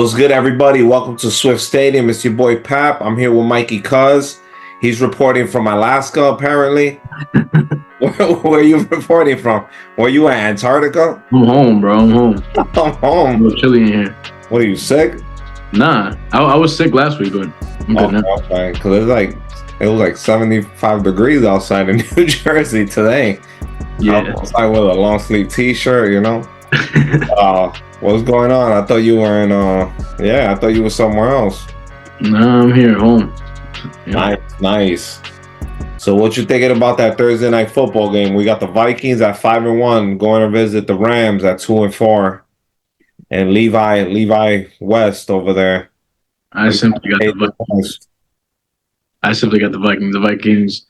What's good, everybody? Welcome to Swift Stadium. It's your boy Pap. I'm here with Mikey Cuz. He's reporting from Alaska, apparently. Where are you reporting from? Where you at, Antarctica? I'm home, bro. I'm home. I'm home. A little chilly in here. What, are you sick? Nah, I was sick last week, but I'm good now. Okay, because it was like 75 degrees outside in New Jersey today. Yeah. I was outside with a long sleeve T-shirt, you know. What's going on? I thought you were in. I thought you were somewhere else. Nah, I'm here at home. Yeah. Nice. So what you thinking about that Thursday night football game? We got the Vikings at 5-1 going to visit the Rams at 2-4, and Levi West over there. I simply got the Vikings. The Vikings.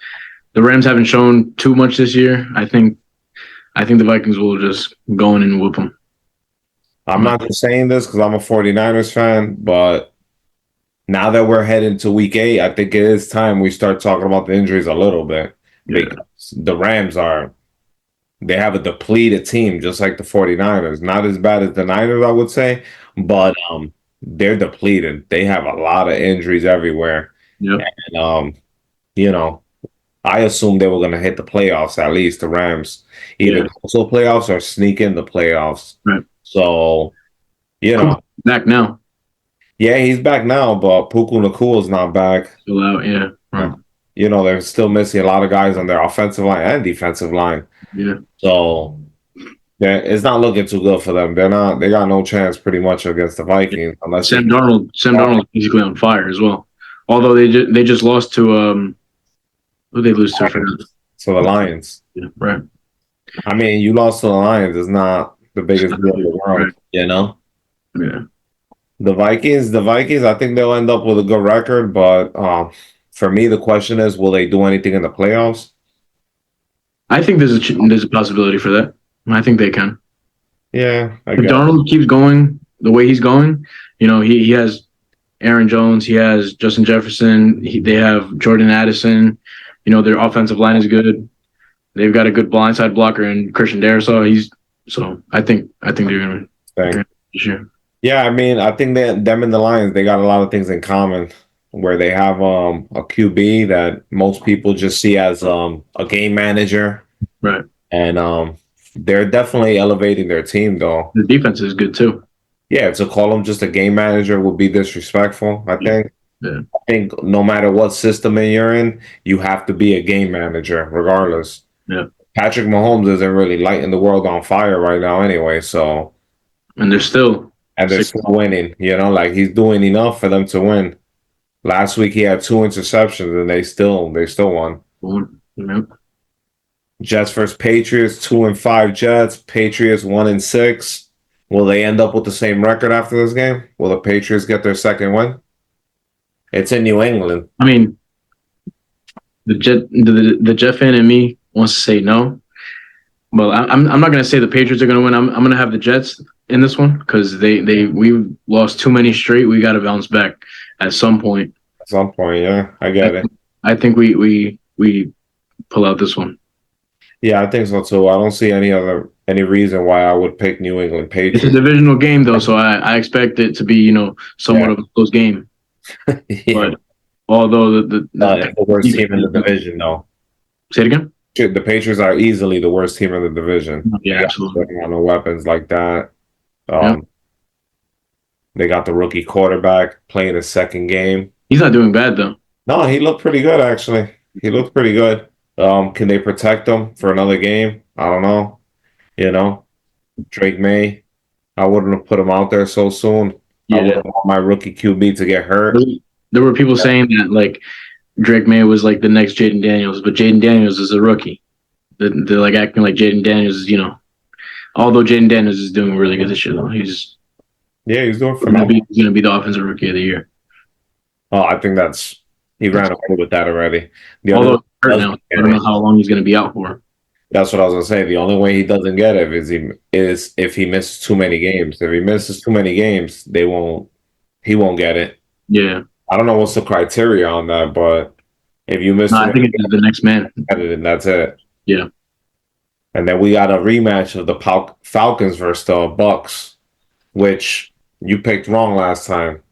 The Rams haven't shown too much this year. I think the Vikings will just go in and whoop them. I'm not just saying this because I'm a 49ers fan, but now that we're heading to week 8, I think it is time we start talking about the injuries a little bit. Yeah. Because the Rams they have a depleted team, just like the 49ers. Not as bad as the Niners, I would say, but they're depleted. They have a lot of injuries everywhere. Yep. And, I assumed they were going to hit the playoffs, at least the Rams. Either go to playoffs or sneak in the playoffs. Right. So, back now. Yeah, he's back now, but Puka Nacua is not back. Still out, yeah. Right. They're still missing a lot of guys on their offensive line and defensive line. Yeah. So it's not looking too good for them. They got no chance pretty much against the Vikings unless Sam Darnold is basically on fire as well. Although they just lost to who they lose to? So the Lions. Yeah, right. I mean, you lost to the Lions is not the biggest deal in the world, right. Yeah. The Vikings, I think they'll end up with a good record, but for me, the question is, will they do anything in the playoffs? I think there's a possibility for that. I think they can. Yeah, if Darnold keeps going the way he's going, he has Aaron Jones, he has Justin Jefferson, they have Jordan Addison. Their offensive line is good. They've got a good blindside blocker in Christian Darrisaw. So I think they're going to sure. Yeah, I mean, I think that them and the Lions, they got a lot of things in common, where they have a QB that most people just see as a game manager, right? And they're definitely elevating their team, though. The defense is good too. Yeah, to call him just a game manager would be disrespectful, I think. Yeah. I think no matter what system you're in, you have to be a game manager, regardless. Yeah. Patrick Mahomes isn't really lighting the world on fire right now, anyway. So, and they're still winning. He's doing enough for them to win. Last week he had 2 interceptions, and they still won. Yep. Jets versus Patriots, 2-5 Jets. Patriots 1-6. Will they end up with the same record after this game? Will the Patriots get their second win? It's in New England. I mean, the Jet fan in me wants to say no. Well, I'm not going to say the Patriots are going to win. I'm going to have the Jets in this one because we lost too many straight. We got to bounce back at some point. At some point, yeah, I get it. I think we pull out this one. Yeah, I think so too. I don't see any reason why I would pick New England Patriots. It's a divisional game though, so I expect it to be somewhat of a close game. Yeah. But although the worst team in the division, though. Say it again. The Patriots are easily the worst team in the division. Yeah, absolutely. No weapons like that. They got the rookie quarterback playing his second game. He's not doing bad though. No, he looked pretty good actually. He looked pretty good. Can they protect him for another game? I don't know. Drake May, I wouldn't have put him out there so soon. Yeah. I wouldn't want my rookie QB to get hurt. There were people saying that Drake May was like the next Jaden Daniels, but Jaden Daniels is a rookie. They're acting like Jaden Daniels is, although Jaden Daniels is doing really good this year though. He's doing phenomenal. He's gonna be the offensive rookie of the year. Oh, I think he ran away with that already. Although hurt now, I don't know how long he's gonna be out for. That's what I was gonna say. The only way he doesn't get it is if he misses too many games. If he misses too many games, he won't get it. Yeah. I don't know what's the criteria on that, but if you miss, I think it's the next man. And that's it. Yeah. And then we got a rematch of the Falcons versus the Bucks, which You picked wrong last time.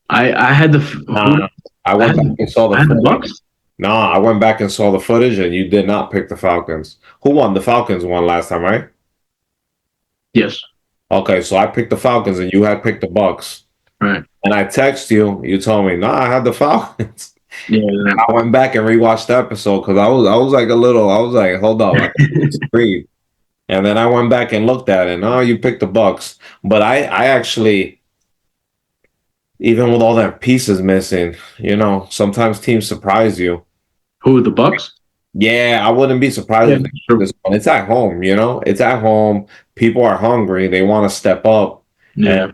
I had the Nah, I I went had back and saw the I had the footage. Bucks. Nah, I went back and saw the footage, and you did not pick the Falcons. Who won? The Falcons won last time, right? Yes. Okay, so I picked the Falcons, and you had picked the Bucks. Right. And I text you. You told me, "Nah, I had the Falcons." Yeah. I went back and rewatched the episode because I was like a little. I was like, hold up, I agreed. And then I went back and looked at it. Oh, you picked the Bucks, but I actually, even with all that pieces missing, sometimes teams surprise you. Who, the Bucks? Yeah, I wouldn't be surprised Yeah. if they won True. this one. It's at home, it's at home. People are hungry. They want to step up, and Yeah.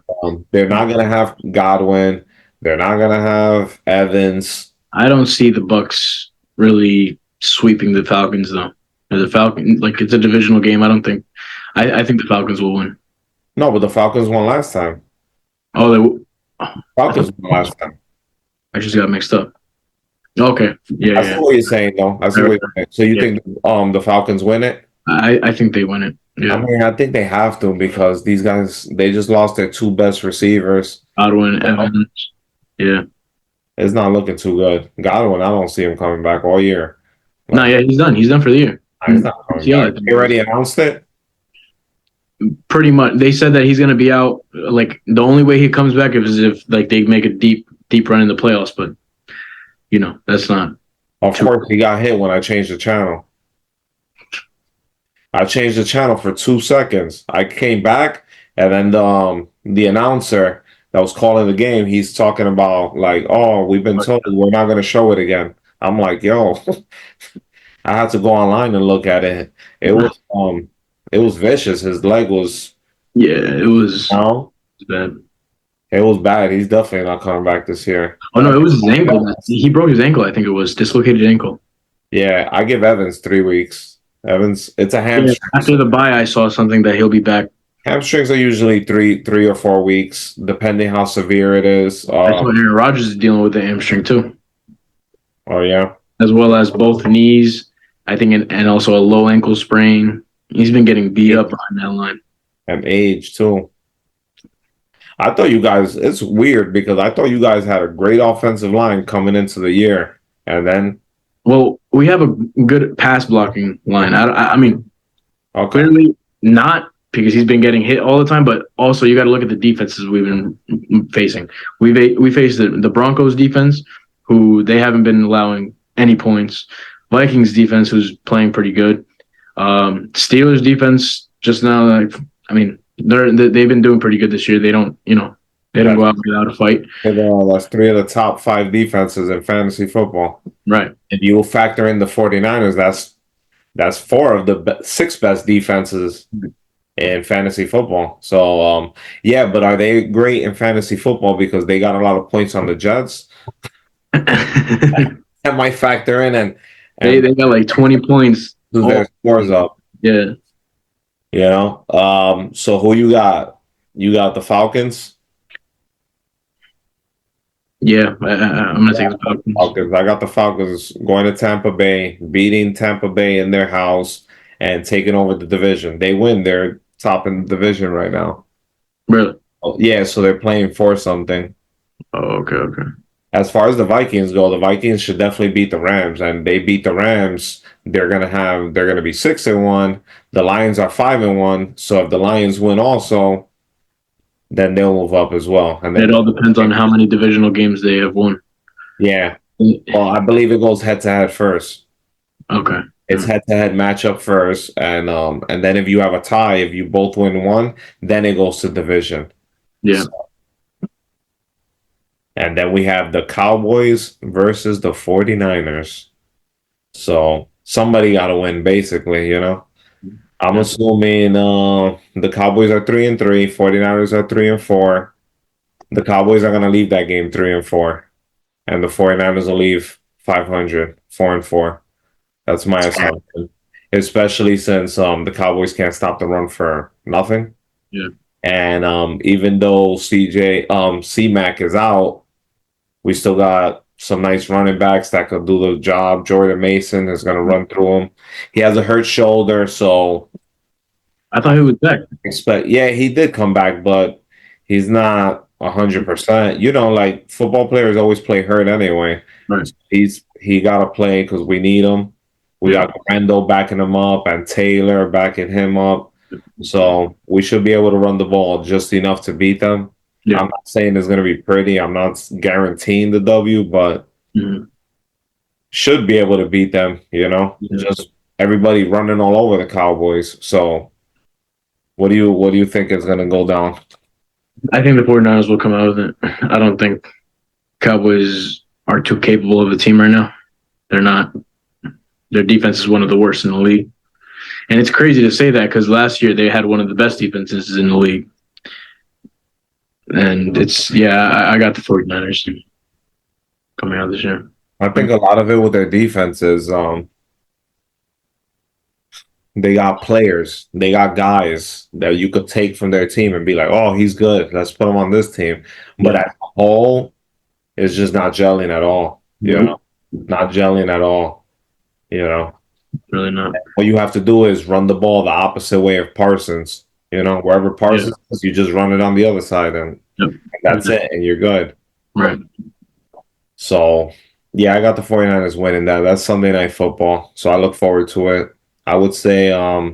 they're not gonna have Godwin. They're not gonna have Evans. I don't see the Bucks really sweeping the Falcons though. The Falcon, like it's a divisional game. I don't think. I think the Falcons will win. No, but the Falcons won last time. Oh, I thought Falcons won last time. I just got mixed up. Okay. Yeah. I see Yeah. what you're saying, though. I see Right, what right, you're saying. So you yeah. think the Falcons win it? I think they win it. I Yeah. mean, I think they have to because these guys they just lost their two best receivers. Godwin, Evans. Yeah. It's not looking too good. Godwin, I don't see him coming back all year. No, Like, yeah, he's done. He's done for the year. he's not coming Yeah, back. They already announced it. pretty much. They said that he's going to be out. Like the only way he comes back is if like they make a deep run in the playoffs. But that's not Of too. course, he got hit when I changed the channel. I changed the channel for 2 seconds. I came back, and then the announcer that was calling the game, he's talking about like, "Oh, we've been told we're not going to show it again." I'm like, "Yo," I had to go online and look at it. It was vicious. His leg was, Yeah, it was no, bad. it was bad. He's definitely not coming back this year. Oh I no, it give was his ankle. He broke his ankle. I think it was dislocated ankle. Yeah, I give Evans 3 weeks. Evans, it's a Yeah. hamstring. After the bye, I saw something that he'll be back. Hamstrings are usually three or 4 weeks, depending how severe it is. I saw Aaron Rodgers is dealing with the hamstring too, Oh yeah, as well as both knees. I think, and also a low ankle sprain. He's been getting beat up on that line. and age too. I thought you guys. It's weird because I thought you guys had a great offensive line coming into the year, and then Well, we have a good pass blocking line. I mean, okay, clearly not because he's been getting hit all the time, but also you got to look at the defenses we've been facing. We faced the Broncos defense, who they haven't been allowing any points. Vikings defense, who's playing pretty good. Steelers defense just now, like I mean, they've been doing pretty good this year. They don't, they don't that's, go out without a fight. that's three of the top five defenses in fantasy football. Right. And you factor in the 49ers, that's four of the six best defenses in fantasy football. So yeah, but are they great in fantasy football because they got a lot of points on the Jets? That might factor in and they got like 20 points. lose their scores up. Yeah. So who you got? You got the Falcons? Yeah, I'm gonna take the Falcons. Falcons. I got the Falcons going to Tampa Bay, beating Tampa Bay in their house and taking over the division. They win. They're top in the division right now. Really? Oh, yeah, so they're playing for something. Oh, okay. As far as the Vikings go, the Vikings should definitely beat the Rams, and they beat the Rams. They're gonna be 6-1. The Lions are 5-1. So if the Lions win also, then they'll move up as well. And then It all depends on how many divisional games they have won. yeah. Well, I believe it goes head to head first. Okay. It's head to head matchup first, and then if you have a tie, if you both win one, then it goes to division. Yeah. And then we have the Cowboys versus the 49ers. So somebody got to win, basically, I'm assuming the Cowboys are 3-3, 49ers are 3-4. The Cowboys are going to leave that game 3-4, and the 49ers will leave 500, 4-4. That's my assumption, especially since the Cowboys can't stop the run for nothing. Yeah. And even though C-Mac is out, we still got some nice running backs that could do the job. Jordan Mason is going to run through him. He has a hurt shoulder, so I thought he was back. yeah, he did come back, but he's not 100%. You know, like football players always play hurt anyway. Right. He got to play because we need him. We Yeah. got Randall backing him up and Taylor backing him up. So we should be able to run the ball just enough to beat them. Yeah. I'm not saying it's going to be pretty. I'm not guaranteeing the W, but Mhm. should be able to beat them, you know? Yeah. Just everybody running all over the Cowboys. So what do you think is going to go down? I think the 49ers will come out with it. I don't think Cowboys are too capable of a team right now. They're not. Their defense is one of the worst in the league. And it's crazy to say that because last year they had one of the best defenses in the league. And I got the 49ers coming out this year. I think a lot of it with their defense is they got players, they got guys that you could take from their team and be like, oh, he's good. Let's put him on this team. But Yeah. as a whole, it's just not gelling at all. You know, not gelling at all. You know, Really not. what you have to do is run the ball the opposite way of Parsons. You know, wherever Parsons is, you just run it on the other side, and Yep. that's it, and you're good. Right. So, yeah, I got the 49ers winning that. That's Sunday Night Football. So I look forward to it. I would say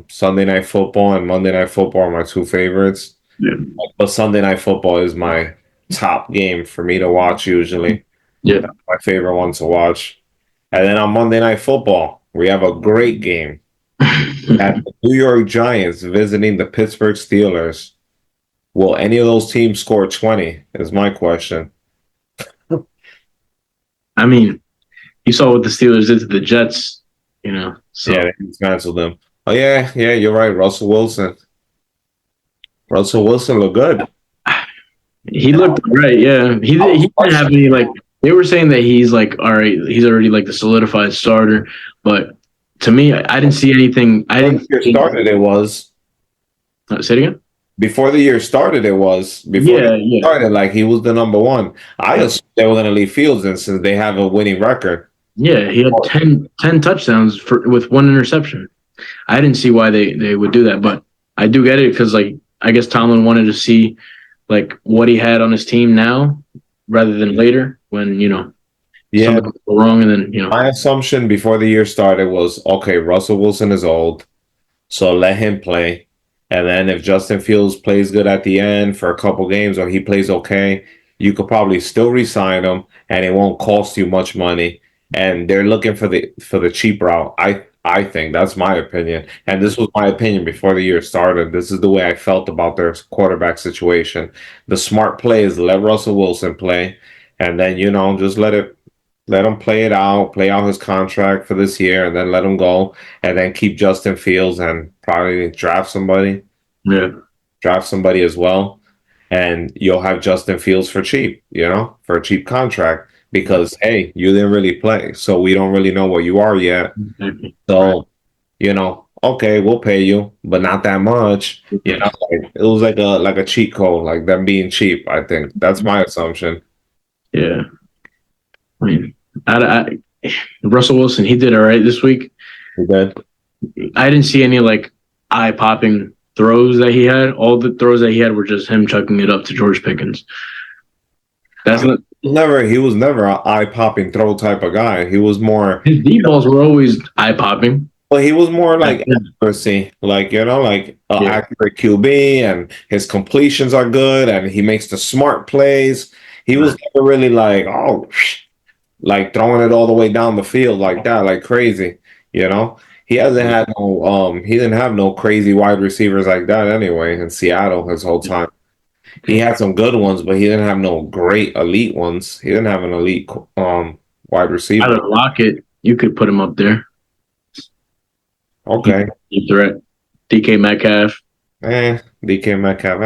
Sunday Night Football and Monday Night Football are my two favorites. Yeah. But Sunday Night Football is my top game for me to watch usually. Yeah. My favorite one to watch. And then on Monday Night Football, we have a great game. At the New York Giants visiting the Pittsburgh Steelers. Will any of those teams score 20? Is my question. I mean, you saw what the Steelers did to the Jets, you know. So Yeah, they canceled them. Oh yeah, you're right. Russell Wilson. Russell Wilson looked good. he looked right, yeah. He didn't have any like they were saying that he's like all right, he's already like the solidified starter, but to me, I didn't see anything. I didn't Before the year started, it was. Say it again. Before the year started, it was. Before the year started, like he was the number one. I assumed they were going to leave Fields in since they have a winning record. Yeah, he had 10 touchdowns with one interception. I didn't see why they would do that, but I do get it because like I guess Tomlin wanted to see like what he had on his team now rather than later when something would go wrong and then My assumption before the year started was okay. Russell Wilson is old, so let him play. And then if Justin Fields plays good at the end for a couple games or he plays okay, you could probably still re-sign him and it won't cost you much money. And they're looking for the cheap route. I think that's my opinion. And this was my opinion before the year started. This is the way I felt about their quarterback situation. The smart play is let Russell Wilson play and then just let him play out his contract for this year, and then let him go, and then keep Justin Fields and probably draft somebody. Yeah. Draft somebody as well. And you'll have Justin Fields for cheap, for a cheap contract. Because hey, you didn't really play. So we don't really know what you are yet. So, okay, we'll pay you, but not that much. It was like a cheat code, like them being cheap, I think. That's my assumption. Yeah. I mean, Russell Wilson, he did all right this week. He did. I didn't see any like eye-popping throws that he had. All the throws that he had were just him chucking it up to George Pickens. He was never an eye-popping throw type of guy. He was more. His deep balls were always eye-popping. Well, he was more like accuracy, accurate QB, and his completions are good, and he makes the smart plays. He was never really like throwing it all the way down the field like that, like crazy. He hasn't had he didn't have no crazy wide receivers like that anyway in Seattle his whole time. He had some good ones, but he didn't have no great elite ones. He didn't have an elite wide receiver. Out of Lockett, you could put him up there. Okay. Deep threat. DK Metcalf. DK Metcalf.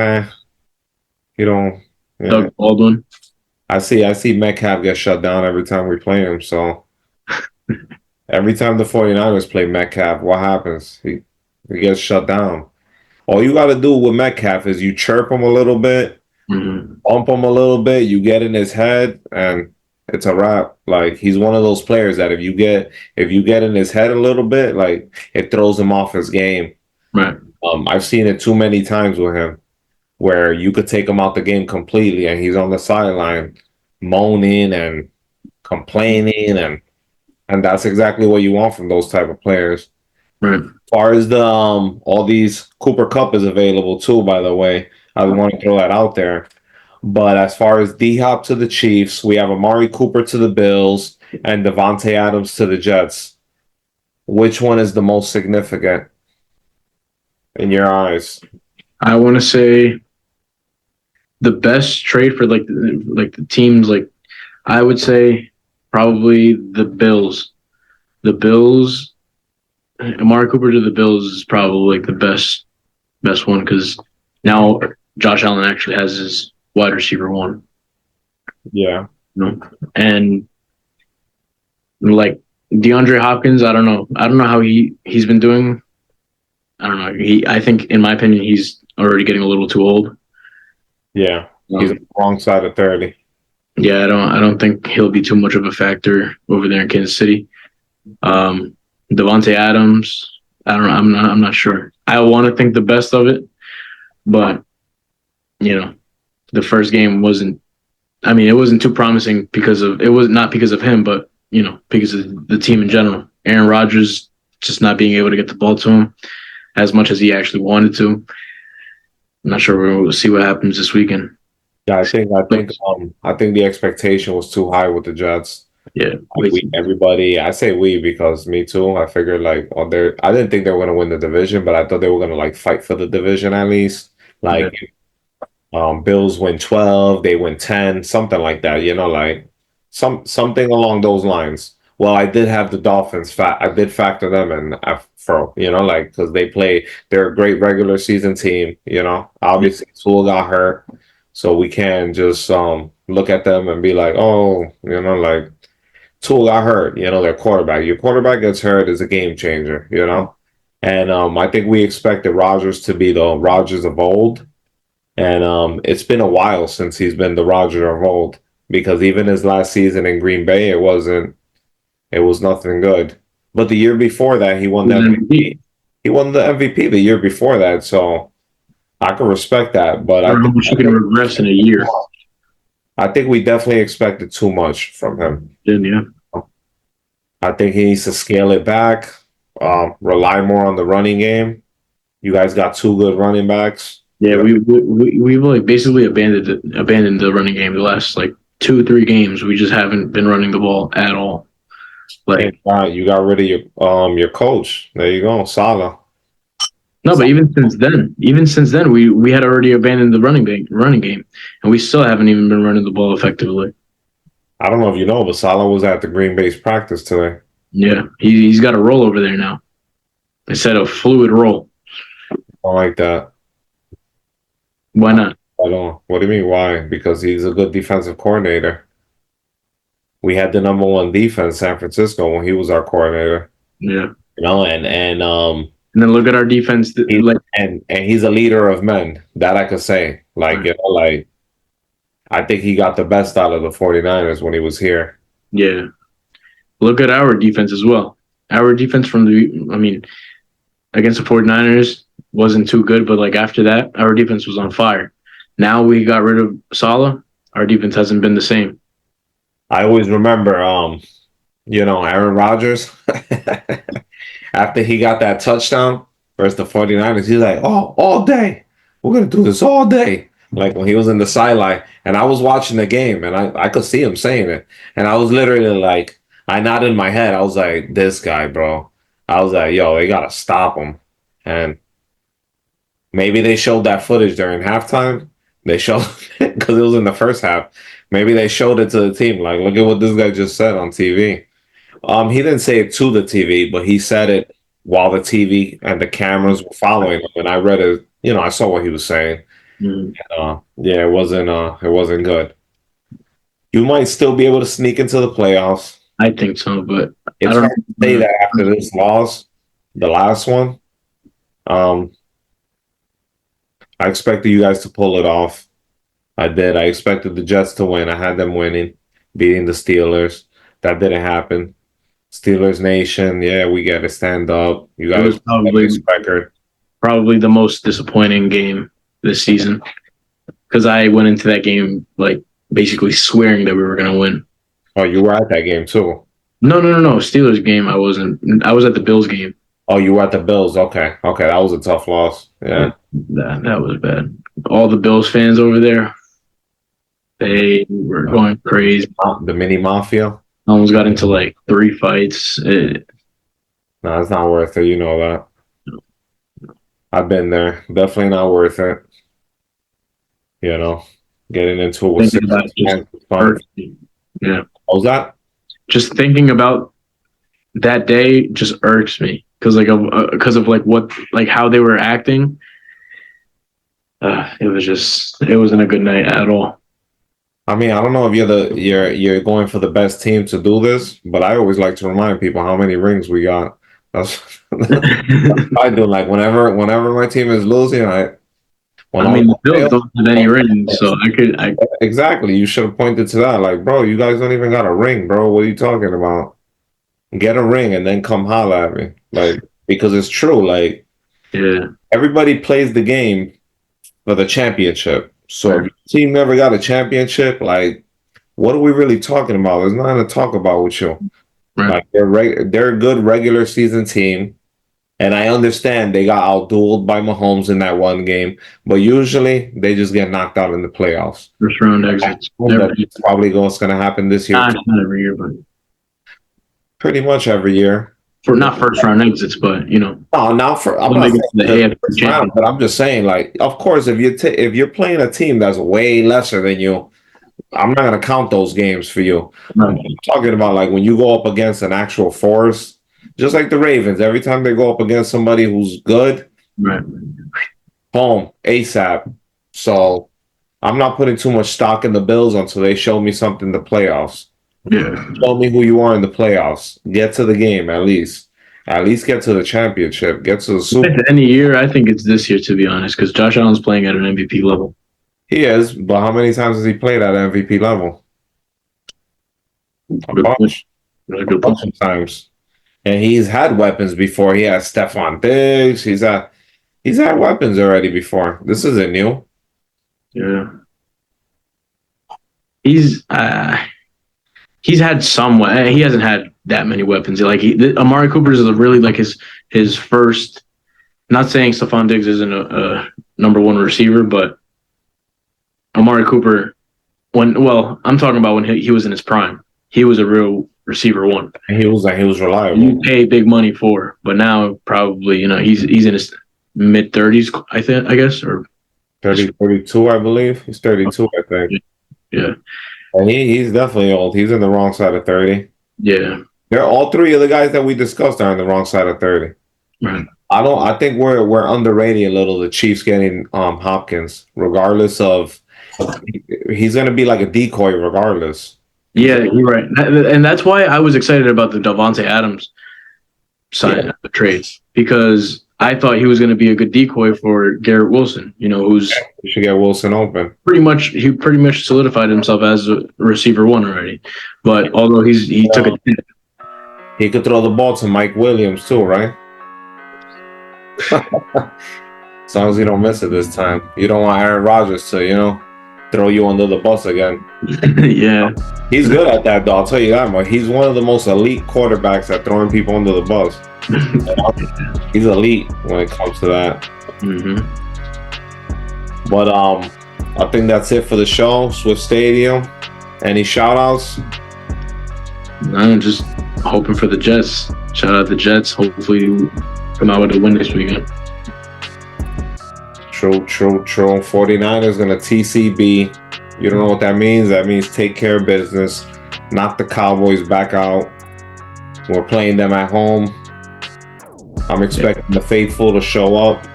Yeah. Doug Baldwin. I see Metcalf get shut down every time we play him. So every time the 49ers play Metcalf, what happens? He gets shut down. All you got to do with Metcalf is you chirp him a little bit, bump him a little bit, you get in his head, and it's a wrap. Like he's one of those players that if you get in his head a little bit, like it throws him off his game. Right. I've seen it too many times with him. where you could take him out the game completely and he's on the sideline moaning and complaining and that's exactly what you want from those type of players. Right. As far as the all these Cooper Cup is available too, by the way. I want to throw that out there. But as far as D Hop to the Chiefs, we have Amari Cooper to the Bills and Devontae Adams to the Jets. Which one is the most significant in your eyes? I want to say the best trade for like the teams, like I would say probably the Bills. The Bills, Amari Cooper to the Bills is probably like the best one because now Josh Allen actually has his wide receiver one. Yeah. You know? And like DeAndre Hopkins, I don't know. I don't know how he's been doing. I don't know. I think in my opinion he's already getting a little too old. Yeah. He's on the wrong side of 30. Yeah, I don't think he'll be too much of a factor over there in Kansas City. Devontae Adams, I don't know. I'm not sure. I want to think the best of it, but you know, the first game wasn't. I mean, it wasn't too promising because of it was not because of him, but you know, because of the team in general. Aaron Rodgers just not being able to get the ball to him as much as he actually wanted to. I'm not sure we'll see what happens this weekend. Yeah, I think the expectation was too high with the Jets. Yeah, Everybody, I say we because me too. I figured like I didn't think they were gonna win the division, but I thought they were gonna like fight for the division at least. Like Bills win 12, they win 10, something like that, like something along those lines. Well, I did have the Dolphins I did factor them in for like because they're a great regular season team, Obviously Tua got hurt, so we can just look at them and be like, oh, like Tua got hurt, their quarterback. Your quarterback gets hurt is a game changer. And I think we expected Rodgers to be the Rodgers of old. And it's been a while since he's been the Rodgers of old because even his last season in Green Bay, it was nothing good. But the year before that, he won the MVP. He won the MVP the year before that, so I can respect that. But I think he can regress in a year. I think we definitely expected too much from him. Yeah. I think he needs to scale it back, rely more on the running game. You guys got two good running backs. Yeah, we've like basically abandoned the running game the last like 2-3 games. We just haven't been running the ball at all. Like you got rid of your coach. There you go, Salah. No, but even since then, we had already abandoned the running game, and we still haven't even been running the ball effectively. I don't know if you know, but Salah was at the Green Bay's practice today. Yeah, he's got a roll over there now. They said a fluid roll. I like that. Why not? I don't. What do you mean? Why? Because he's a good defensive coordinator. We had the number one defense, San Francisco, when he was our coordinator. Yeah. And then look at our defense. And he's a leader of men. That I could say. Like I think he got the best out of the 49ers when he was here. Yeah. Look at our defense as well. Our defense against the 49ers wasn't too good, but like after that, our defense was on fire. Now we got rid of Salah. Our defense hasn't been the same. I always remember, Aaron Rodgers, after he got that touchdown versus the 49ers, he's like, oh, all day. We're going to do this all day. Like when he was in the sideline and I was watching the game and I could see him saying it. And I was literally like, I nodded my head. I was like, this guy, bro. I was like, yo, they got to stop him. And maybe they showed that footage during halftime. They showed because it was in the first half. Maybe they showed it to the team. Like, look at what this guy just said on TV. He didn't say it to the TV, but he said it while the TV and the cameras were following him. And I read it. I saw what he was saying. Mm-hmm. It wasn't good. You might still be able to sneak into the playoffs. I think so, but it's hard to say that after this loss, the last one. I expected you guys to pull it off. I did. I expected the Jets to win. I had them winning, beating the Steelers. That didn't happen. Steelers Nation, yeah, we got to stand up. You guys probably the most disappointing game this season. because I went into that game like basically swearing that we were gonna win. Oh, you were at that game too. No. Steelers game. I wasn't. I was at the Bills game. Oh, you were at the Bills. Okay. Okay. That was a tough loss. Yeah. That was bad. All the Bills fans over there, they were going crazy. The mini mafia. Almost got into like 3 fights. No, it's not worth it. You know that. I've been there. Definitely not worth it. You know, getting into it with Thinking about it just fun. yeah. What was that? Just thinking about that day just irks me because of like what like how they were acting. It wasn't a good night at all. I mean, I don't know if you're going for the best team to do this, but I always like to remind people how many rings we got. That's I do. Like whenever my team is losing, I mean, the Bills don't have any rings, so I exactly. You should have pointed to that. Like, bro, you guys don't even got a ring, bro. What are you talking about? Get a ring and then come holla at me. Like, because it's true. Like, yeah, everybody plays the game for the championship. So if your team never got a championship, like, what are we really talking about? There's nothing to talk about with you. right. Like, they're a good regular season team. And I understand they got outdueled by Mahomes in that one game, but usually they just get knocked out in the playoffs. First round exits. That's probably what's going to happen this year. Not every year, but Pretty much every year. for not first round exits, but you know. No, not for. I'm not saying the first round, but I'm just saying, like, of course, if you're playing a team that's way lesser than you, I'm not going to count those games for you. Right. I'm talking about like when you go up against an actual force, just like the Ravens. Every time they go up against somebody who's good, right, boom, ASAP. So I'm not putting too much stock in the Bills until they show me something in the playoffs. yeah, Show me who you are in the playoffs. Get to the game at least. At least get to the championship. Get to the Super Bowl. At any year, I think it's this year to be honest, because Josh Allen's playing at an MVP level. He is, but how many times has he played at MVP level? A bunch. A bunch of times. And he's had weapons before. He has Stephon Diggs. He's had weapons already before. This isn't new. Yeah. He's had some. He hasn't had that many weapons. Like Amari Cooper is really like his first. Not saying Stephon Diggs isn't a number one receiver, but Amari Cooper, I'm talking about when he was in his prime. He was a real receiver one. And he was reliable. You pay big money for, but now probably he's in his mid 30s. I guess, or 32, I believe. He's 32, I think. Yeah. And he's definitely old. He's in the wrong side of 30. Yeah. They're all three of the guys that we discussed are on the wrong side of 30. Right. I think we're underrating a little the Chiefs getting Hopkins, regardless of he's gonna be like a decoy regardless. Yeah, you're right. And that's why I was excited about the Davante Adams sign the trades, because I thought he was going to be a good decoy for Garrett Wilson, who's you should get Wilson open. Pretty much solidified himself as a receiver one already. But although he took a hit. He could throw the ball to Mike Williams too, right? As long as you don't miss it this time. You don't want Aaron Rodgers to, throw you under the bus again. Yeah. He's good at that, though. I'll tell you that much. He's one of the most elite quarterbacks at throwing people under the bus. He's elite when it comes to that. Mm-hmm. But I think that's it for the show. Swift Stadium. Any shout outs? I'm just hoping for the Jets. Shout out the Jets. Hopefully come out with a win this weekend. True. 49ers gonna TCB. You don't know what that means? That means take care of business. Knock the Cowboys back out. We're playing them at home. I'm expecting the faithful to show up.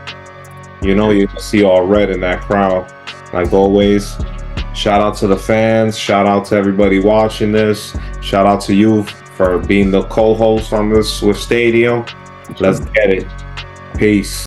You can see all red in that crowd, like always. Shout out to the fans. Shout out to everybody watching this. Shout out to you for being the co-host on this Swift Stadium. Let's get it. Peace.